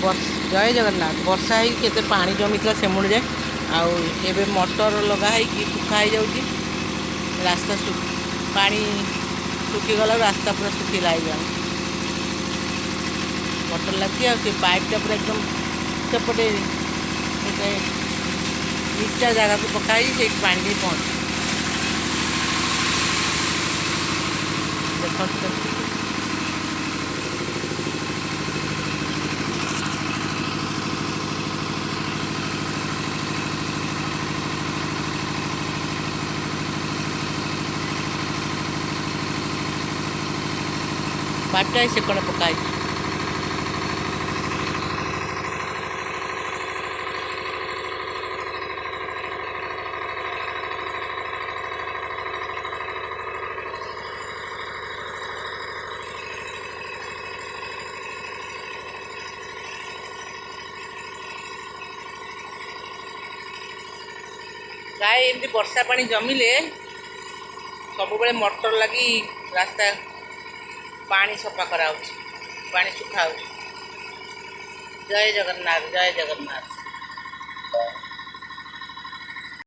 जय जगन्नाथ वर्षा है केते पानी जमी था सेमुड़ जाए आबे मटर लगाई सुखा जाऊँगी रास्ता पानी सुखीगला रास्ता पूरा सुखीला हो मटर लगी आ पाइपटा पूरा एकदम सेपटे नीचा जगह को पकाई से पानी पहुँच देख पाइपटा से कड़े पकाई प्राय एमती वर्षा पानी जमिले सब बेले मोटर लगी रास्ता पानी सफा करा पानी सुखा जय जगन्नाथ जय जगन्नाथ।